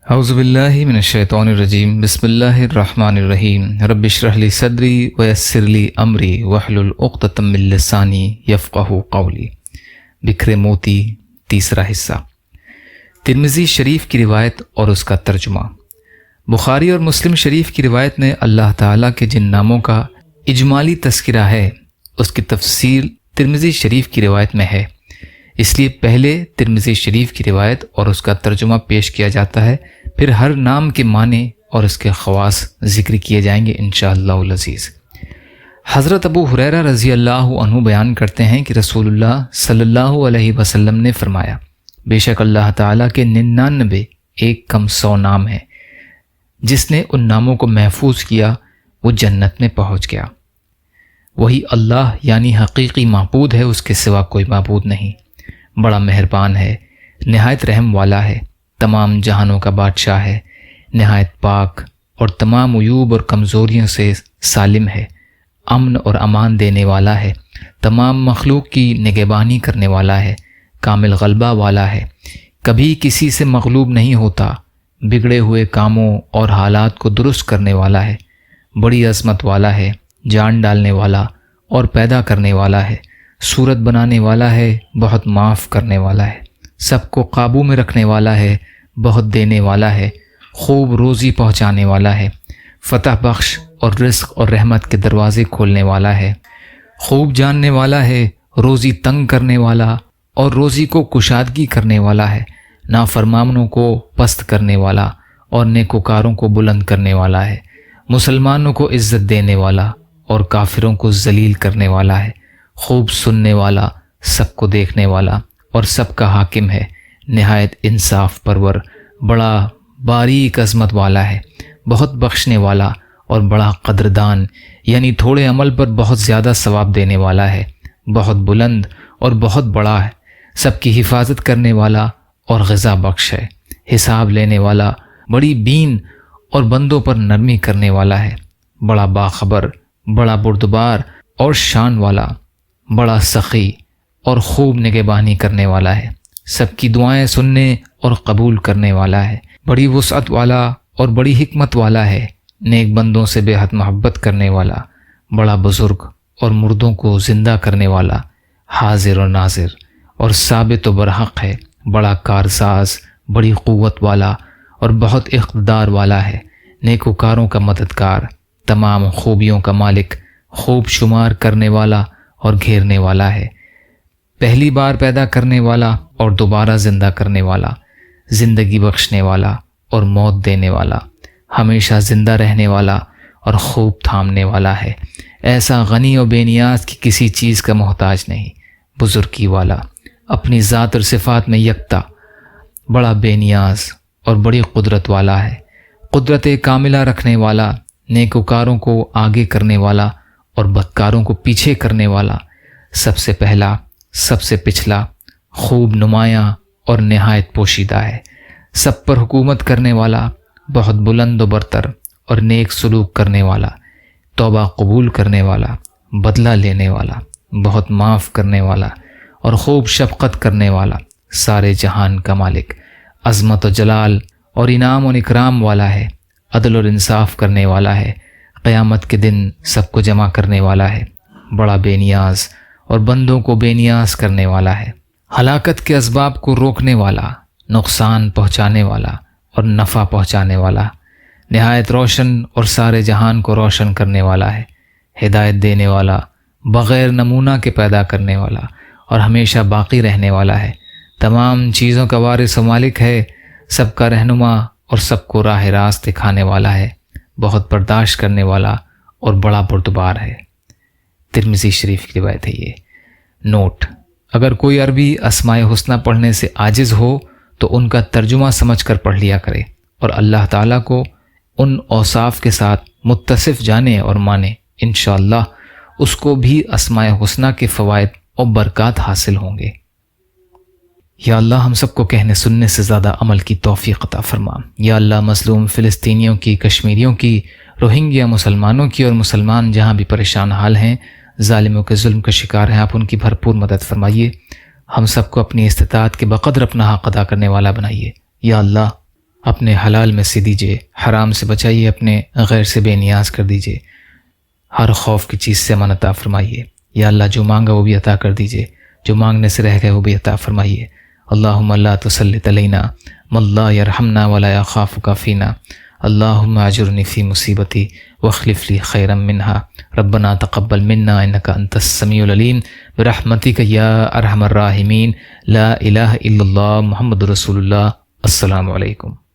اعوذ باللہ من الشیطان الرجیم بسم اللہ الرحمن الرحیم رب اشرح لی صدری ویسر لی امری واحلل عقدۃ من لسانی یفقہوا قولی۔ بکھرے موتی، تیسرا حصہ۔ ترمذی شریف کی روایت اور اس کا ترجمہ۔ بخاری اور مسلم شریف کی روایت میں اللہ تعالیٰ کے جن ناموں کا اجمالی تذکرہ ہے اس کی تفصیل ترمذی شریف کی روایت میں ہے، اس لیے پہلے ترمذی شریف کی روایت اور اس کا ترجمہ پیش کیا جاتا ہے، پھر ہر نام کے معنی اور اس کے خواص ذکر کیے جائیں گے انشاءاللہ العزیز۔ حضرت ابو ہریرہ رضی اللہ عنہ بیان کرتے ہیں کہ رسول اللہ صلی اللہ علیہ وسلم نے فرمایا، بے شک اللہ تعالیٰ کے 99 ایک کم 100 نام ہیں، جس نے ان ناموں کو محفوظ کیا وہ جنت میں پہنچ گیا۔ وہی اللہ یعنی حقیقی معبود ہے، اس کے سوا کوئی معبود نہیں۔ بڑا مہربان ہے، نہایت رحم والا ہے، تمام جہانوں کا بادشاہ ہے، نہایت پاک اور تمام عیوب اور کمزوریوں سے سالم ہے، امن اور امان دینے والا ہے، تمام مخلوق کی نگہبانی کرنے والا ہے، کامل غلبہ والا ہے، کبھی کسی سے مغلوب نہیں ہوتا، بگڑے ہوئے کاموں اور حالات کو درست کرنے والا ہے، بڑی عظمت والا ہے، جان ڈالنے والا اور پیدا کرنے والا ہے، صورت بنانے والا ہے، بہت معاف کرنے والا ہے، سب کو قابو میں رکھنے والا ہے، بہت دینے والا ہے، خوب روزی پہنچانے والا ہے، فتح بخش اور رزق اور رحمت کے دروازے کھولنے والا ہے، خوب جاننے والا ہے، روزی تنگ کرنے والا اور روزی کو کشادگی کرنے والا ہے، نافرمانوں کو پست کرنے والا اور نیکوکاروں کو بلند کرنے والا ہے، مسلمانوں کو عزت دینے والا اور کافروں کو ذلیل کرنے والا ہے، خوب سننے والا، سب کو دیکھنے والا اور سب کا حاکم ہے، نہایت انصاف پرور، بڑا باریک عظمت والا ہے، بہت بخشنے والا اور بڑا قدردان، یعنی تھوڑے عمل پر بہت زیادہ ثواب دینے والا ہے، بہت بلند اور بہت بڑا ہے، سب کی حفاظت کرنے والا اور غذا بخش ہے، حساب لینے والا، بڑی بین اور بندوں پر نرمی کرنے والا ہے، بڑا باخبر، بڑا بردبار اور شان والا، بڑا سخی اور خوب نگہبانی کرنے والا ہے، سب کی دعائیں سننے اور قبول کرنے والا ہے، بڑی وسعت والا اور بڑی حکمت والا ہے، نیک بندوں سے بے حد محبت کرنے والا، بڑا بزرگ اور مردوں کو زندہ کرنے والا، حاضر و ناظر اور ثابت و برحق ہے، بڑا کارساز، بڑی قوت والا اور بہت اقتدار والا ہے، نیکوکاروں کا مددگار، تمام خوبیوں کا مالک، خوب شمار کرنے والا اور گھیرنے والا ہے، پہلی بار پیدا کرنے والا اور دوبارہ زندہ کرنے والا، زندگی بخشنے والا اور موت دینے والا، ہمیشہ زندہ رہنے والا اور خوب تھامنے والا ہے، ایسا غنی و بے نیاز کی کسی چیز کا محتاج نہیں، بزرگی والا، اپنی ذات اور صفات میں یکتا، بڑا بے نیاز اور بڑی قدرت والا ہے، قدرت کاملہ رکھنے والا، نیکوکاروں کو آگے کرنے والا اور بدکاروں کو پیچھے کرنے والا، سب سے پہلا، سب سے پچھلا، خوب نمایاں اور نہایت پوشیدہ ہے، سب پر حکومت کرنے والا، بہت بلند و برتر اور نیک سلوک کرنے والا، توبہ قبول کرنے والا، بدلہ لینے والا، بہت معاف کرنے والا اور خوب شفقت کرنے والا، سارے جہان کا مالک، عظمت و جلال اور انعام و اکرام والا ہے، عدل اور انصاف کرنے والا ہے، قیامت کے دن سب کو جمع کرنے والا ہے، بڑا بے نیاز اور بندوں کو بے نیاز کرنے والا ہے، ہلاکت کے اسباب کو روکنے والا، نقصان پہنچانے والا اور نفع پہنچانے والا، نہایت روشن اور سارے جہان کو روشن کرنے والا ہے، ہدایت دینے والا، بغیر نمونہ کے پیدا کرنے والا اور ہمیشہ باقی رہنے والا ہے، تمام چیزوں کا وارث و مالک ہے، سب کا رہنما اور سب کو راہ راست دکھانے والا ہے، بہت برداشت کرنے والا اور بڑا بردبار ہے۔ ترمذی شریف کی روایت ہے یہ۔ نوٹ: اگر کوئی عربی اسماء حسنہ پڑھنے سے عاجز ہو تو ان کا ترجمہ سمجھ کر پڑھ لیا کرے اور اللہ تعالیٰ کو ان اوصاف کے ساتھ متصف جانے اور مانے، انشاءاللہ اس کو بھی اسماء حسنہ کے فوائد اور برکات حاصل ہوں گے۔ یا اللہ ہم سب کو کہنے سننے سے زیادہ عمل کی توفیق عطا فرما۔ یا اللہ مظلوم فلسطینیوں کی، کشمیریوں کی، روہنگیا مسلمانوں کی اور مسلمان جہاں بھی پریشان حال ہیں، ظالموں کے ظلم کا شکار ہیں، آپ ان کی بھرپور مدد فرمائیے، ہم سب کو اپنی استطاعت کے بقدر اپنا حق ادا کرنے والا بنائیے۔ یا اللہ اپنے حلال میں سے دیجیے، حرام سے بچائیے، اپنے غیر سے بے نیاز کر دیجیے، ہر خوف کی چیز سے امن عطا فرمائیے۔ یا اللہ جو مانگا وہ بھی عطا کر دیجیے، جو مانگنے سے رہ گئے وہ بھی عطا فرمائیے۔ اللہم لا تسلط علینا من لا یرحمنا ولا یخافک فینا، اللہم اجرنی فی مصیبتی واخلف لی خیرا منہا، ربنا تقبل منا انک انت السمیع العلیم برحمتک یا ارحم الراحمین، لا الہ الا اللہ محمد رسول اللہ۔ السلام علیکم۔